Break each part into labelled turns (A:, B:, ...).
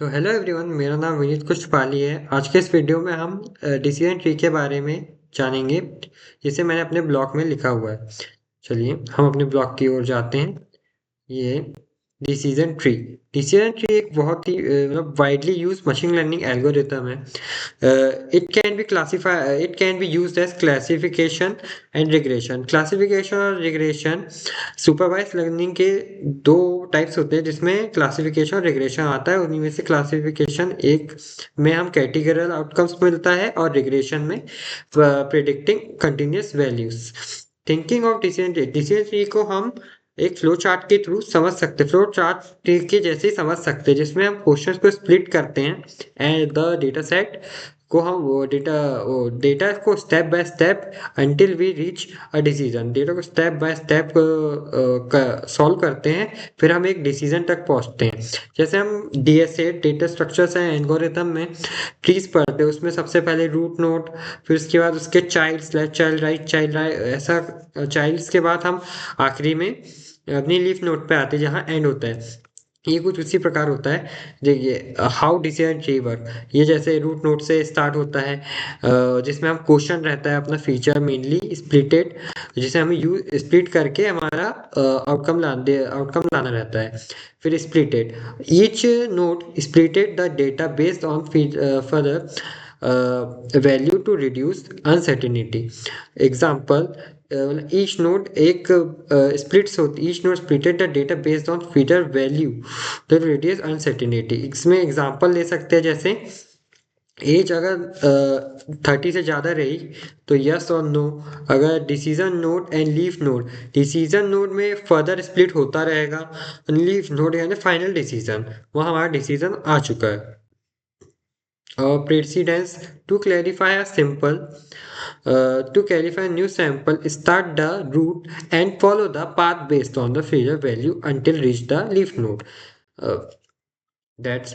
A: तो hello everyone, मेरा नाम विनीत कुशपाली है। आज के इस वीडियो में हम डिसीजन ट्री के बारे में जानेंगे, जिसे मैंने अपने ब्लॉग में लिखा हुआ है। चलिए हम अपने ब्लॉग की ओर जाते हैं। ये डिसीजन ट्री डिसीजन ट्री एक बहुत ही मतलब widely use machine learning algorithm है। It can be used as classification and regression. Classification और रिग्रेशन सुपरवाइज लर्निंग के दो टाइप्स होते हैं, जिसमें क्लासिफिकेशन और रिग्रेशन आता है। उन्हीं में से क्लासिफिकेशन एक में हम कैटेगरियल आउटकम्स मिलता है और रिग्रेशन में predicting continuous values. Thinking of decision tree को हम एक फ्लो चार्ट के थ्रू समझ सकते, फ्लो चार्ट के जैसे ही समझ सकते हैं, जिसमें हम क्वेश्चंस को स्प्लिट करते हैं एंड द डेटा सेट को हम वो डेटा को step by step until we reach a decision. Data को स्टेप बाय स्टेप सॉल्व करते हैं, फिर हम एक डिसीजन तक पहुंचते हैं। जैसे हम DSA data structures and algorithm में ट्रीज पढ़ते हैं, उसमें सबसे पहले रूट नोड, फिर उसके बाद उसके चाइल्ड, लेफ्ट चाइल्ड राइट, ऐसा चाइल्ड्स के बाद हम आखिरी में अपनी लीफ नोड पे आते हैं जहाँ एंड होता है। ये कुछ उसी प्रकार होता है। देखिए हाउ डिसीजन ट्री वर्क, ये जैसे रूट नोड से स्टार्ट होता है, जिसमें हम क्वेश्चन रहता है अपना फीचर मेनली स्प्लिटेड, जिसे हमें यूज स्प्लिट करके हमारा आउटकम लाना रहता है। फिर splitted, each node splitted the data based on further value to reduce uncertainty. Example, each node एक स्प्लिट्स होती, each node splitted the data based on feeder value to reduce uncertainty. इसमें example ले सकते हैं, जैसे एज अगर 30 से ज़्यादा रही तो यस और नो। अगर decision node and leaf node, decision node में फर्दर स्प्लिट होता रहेगा, लीफ नोड यानी फाइनल डिसीजन, वहाँ हमारा डिसीजन आ चुका है। Precedence, to clarify a simple to clarify a new sample, start the root and follow the path based on the failure value until reach the leaf node. uh, that's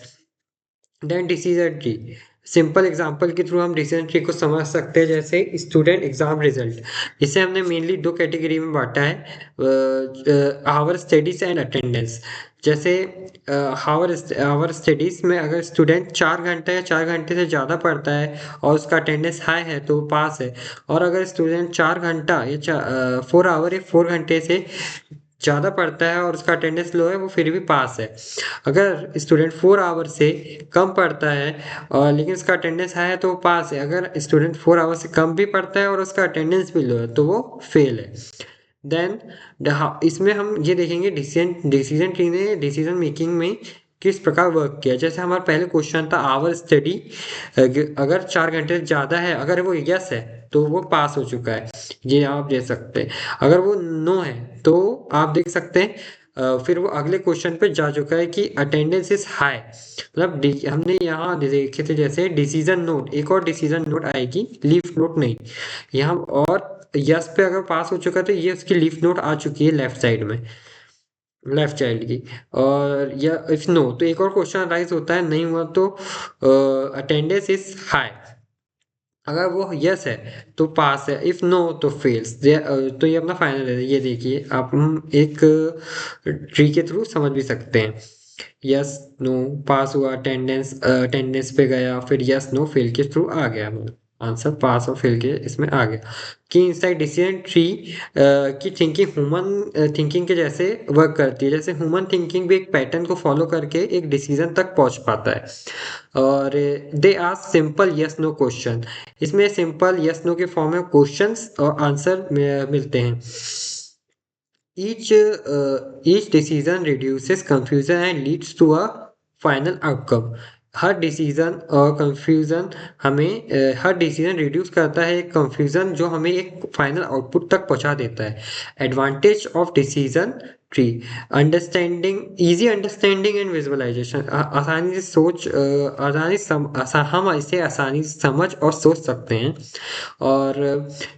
A: then decision tree, simple example के through हम decision tree को समझ सकते हैं। जैसे student exam result, इसे हमने mainly दो कैटेगरी में बांटा है, आवर स्टडीज एंड अटेंडेंस। जैसे आवर स्टडीज में अगर स्टूडेंट 4 घंटे या 4 घंटे से ज़्यादा पढ़ता है और उसका अटेंडेंस हाई है तो वो पास है। और अगर स्टूडेंट 4 घंटा या 4 आवर या 4 घंटे से ज़्यादा पढ़ता है और उसका अटेंडेंस लो है, वो फिर भी पास है। अगर स्टूडेंट 4 आवर से कम पढ़ता है और लेकिन उसका अटेंडेंस हाई है तो वो पास है। अगर स्टूडेंट 4 आवर से कम भी पढ़ता है और उसका अटेंडेंस भी लो है तो वो फेल है। देन इसमें हम ये देखेंगे डिसीजन डिसीजन ट्री ने डिसीजन मेकिंग में किस प्रकार वर्क किया। जैसे हमारा पहले क्वेश्चन था आवर स्टडी, अगर 4 घंटे से ज़्यादा है, अगर वो यस है तो वो पास हो चुका है, ये आप देख सकते हैं। अगर वो नो है तो आप देख सकते हैं, फिर वो अगले क्वेश्चन पे जा चुका है कि अटेंडेंस इज हाई। मतलब हमने यहाँ देखे थे, जैसे डिसीजन नोट, एक और डिसीजन नोट आएगी, लीफ नोट नहीं यहाँ। और यस पे अगर पास हो चुका है तो ये उसकी लीफ नोट आ चुकी है लेफ्ट साइड में, लेफ्ट चाइल्ड की। और या इफ नो तो एक और क्वेश्चन राइज होता है, नहीं हुआ तो अटेंडेंस इज हाई। अगर वो यस है तो पास है, इफ नो तो फेल्स। तो ये अपना फाइनल है। ये देखिए आप, हम एक ट्री के थ्रू समझ भी सकते हैं। यस नो पास हुआ, अटेंडेंस अटेंडेंस पे गया, फिर यस नो फेल के थ्रू आ गया, आंसर पास और फेल के इसमें आ गया। कि इनसाइड डिसीजन ट्री की थिंकिंग ह्यूमन थिंकिंग के जैसे वर्क करती है। जैसे ह्यूमन थिंकिंग भी एक पैटर्न को फॉलो करके एक डिसीजन तक पहुंच पाता है। और they ask simple yes no question, इसमें सिंपल यस नो के फॉर्म में क्वेश्चंस और आंसर मिलते हैं। Each decision reduces confusion and leads to a final outcome. Her decision और कंफ्यूजन हमें हर डिसीजन रिड्यूस करता है एक कंफ्यूजन, जो हमें एक फाइनल आउटपुट तक पहुंचा देता है। Advantage of decision tree, understanding, easy understanding and visualisation, आसानी से सोच, हम इसे आसानी से समझ और सोच सकते हैं। और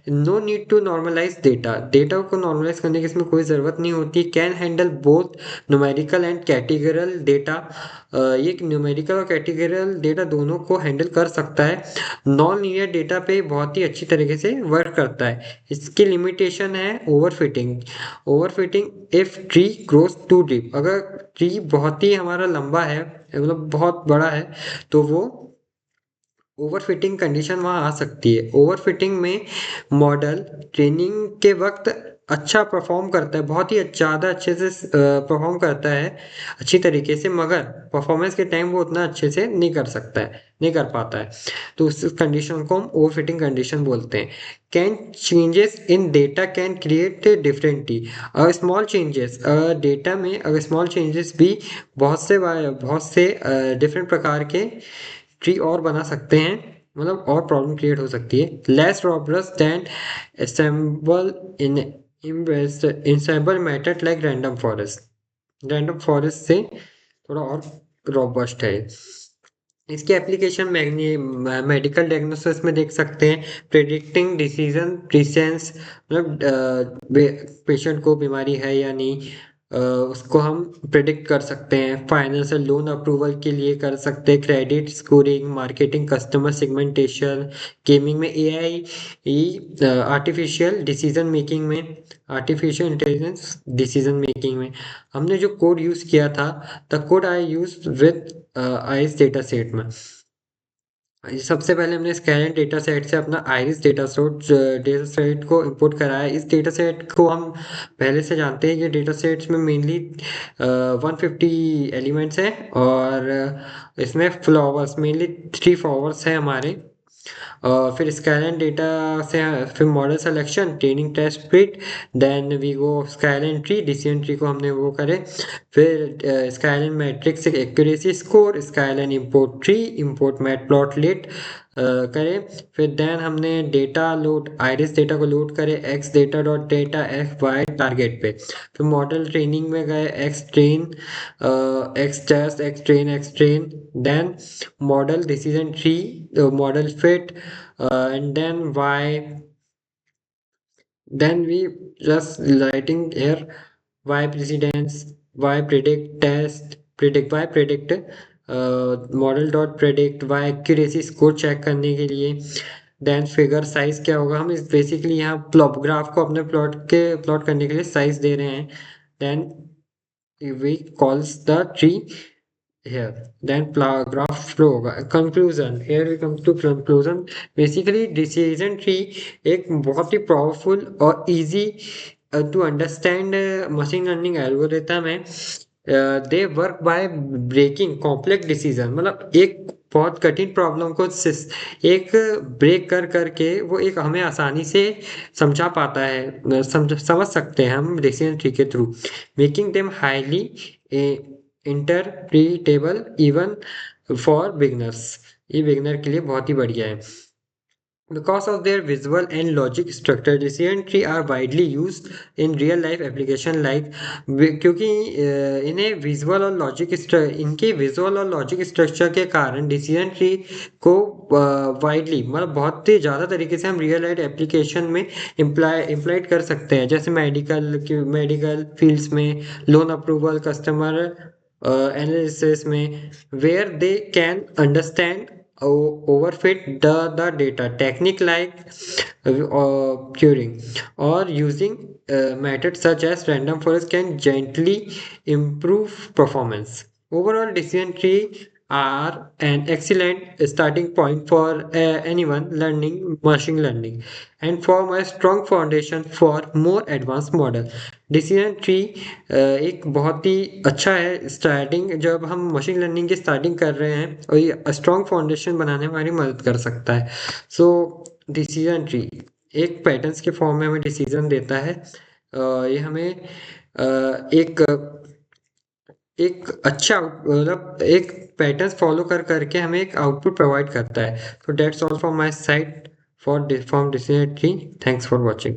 A: no need to normalize data, data को नॉर्मलाइज करने की इसमें कोई ज़रूरत नहीं होती। Can handle both numerical and categorical data, ये न्यूमेरिकल और कैटेगरियल डेटा दोनों को हैंडल कर सकता है। नॉन लीनियर डेटा पे बहुत ही अच्छी तरीके से वर्क करता है। इसकी लिमिटेशन है overfitting. Overfitting if tree grows too deep, अगर ट्री बहुत ही हमारा लंबा है, मतलब बहुत बड़ा है, तो वो ओवरफिटिंग कंडीशन वहाँ आ सकती है। ओवरफिटिंग में मॉडल ट्रेनिंग के वक्त अच्छा परफॉर्म करता है, बहुत ही ज़्यादा अच्छे से परफॉर्म करता है अच्छी तरीके से, मगर परफॉर्मेंस के टाइम वो उतना अच्छे से नहीं कर सकता है, नहीं कर पाता है। तो उस कंडीशन को हम ओवरफिटिंग कंडीशन बोलते हैं। Can changes in data can create differently. Small changes data में, अगर स्मॉल चेंजेस भी बहुत से डिफरेंट प्रकार के ट्री और बना सकते हैं, मतलब और प्रॉब्लम क्रिएट हो सकती है। Less robust than assemble in ensemble method like random forest. Random forest से थोड़ा और रॉबस्ट है। इसकी एप्लीकेशन मेडिकल डायग्नोसिस में देख सकते हैं। प्रिडिक्टिंग डिसीजन प्रिसेंस, मतलब पेशेंट को बीमारी है या नहीं, उसको हम प्रिडिक्ट कर सकते हैं। फाइनेंशियल लोन अप्रूवल के लिए कर सकते हैं। Credit scoring, marketing, customer segmentation, gaming में एआई, आर्टिफिशियल डिसीजन मेकिंग में, आर्टिफिशियल इंटेलिजेंस डिसीजन मेकिंग में। हमने जो कोड यूज़ किया था, the code I use with ice data set में। सबसे पहले हमने स्कैन डेटा सेट से अपना आइरिस डेटा सेट को इंपोर्ट कराया। इस डेटा सेट को हम पहले से जानते हैं, ये डेटा सेट्स में मेनली 150 एलिमेंट्स हैं, और इसमें फ्लावर्स मेनली 3 फ्लावर्स हैं हमारे। फिर स्काईलाइन डेटा से फिर model selection, training test fit, then we go sklearn tree, decision tree को हमने वो करे। फिर sklearn metrics accuracy score, sklearn import tree, import matplotlib करें। फिर देन हमने डेटा लोड, आइरिस डेटा को लोड करे x data dot data x y target पे। फिर मॉडल ट्रेनिंग में गए x train, x test, x train, then model decision tree, model fit, and then we just writing here why precedence, why predict, test predict, why predict, model dot predict, Y accuracy score check करने के लिए। Then figure size क्या होगा, हम इस basically यहाँ plot graph को अपने प्लॉट करने के लिए साइज दे रहे हैं। Then we calls the tree here, then graph flow होगा। conclusion, here we come to conclusion। basically decision tree एक बहुत ही powerful और easy to understand machine learning algorithm है। they work by breaking complex decision, मतलब एक बहुत कठिन problem को एक ब्रेक कर करके वो एक हमें आसानी से समझा पाता है, समझ सकते हैं हम डिसीजन ट्री के through, making them highly interpretable even for beginners. ये बिगनर के लिए बहुत ही बढ़िया है। Because of their visual and logic structure, decision tree are widely used in real life application like, क्योंकि इन्हें विजुअल और लॉजिक इनके विजुअल और लॉजिक स्ट्रक्चर के कारण डिसीजन ट्री को वाइडली, मतलब बहुत ही ज़्यादा तरीके से हम रियल लाइफ एप्लीकेशन में इम्प्लाइड कर सकते हैं। जैसे मेडिकल फील्ड्स में, लोन अप्रूवल, कस्टमर एनालिसिस में, where they can understand overfit the data technique like curing or using methods such as random forest can gently improve performance. Overall, decision tree are an excellent starting point for anyone learning machine learning and form a strong foundation for more advanced model. Decision tree एक बहुत ही अच्छा है starting, जब हम machine learning की starting कर रहे हैं, और ये स्ट्रॉन्ग फाउंडेशन बनाने में हमारी मदद कर सकता है। सो डिसीजन ट्री एक पैटर्न्स के फॉर्म में हमें डिसीजन देता है। ये हमें एक एक अच्छा, मतलब एक पैटर्न्स फॉलो कर करके हमें एक आउटपुट प्रोवाइड करता है। तो that's all from my side for decision tree. Thanks for watching.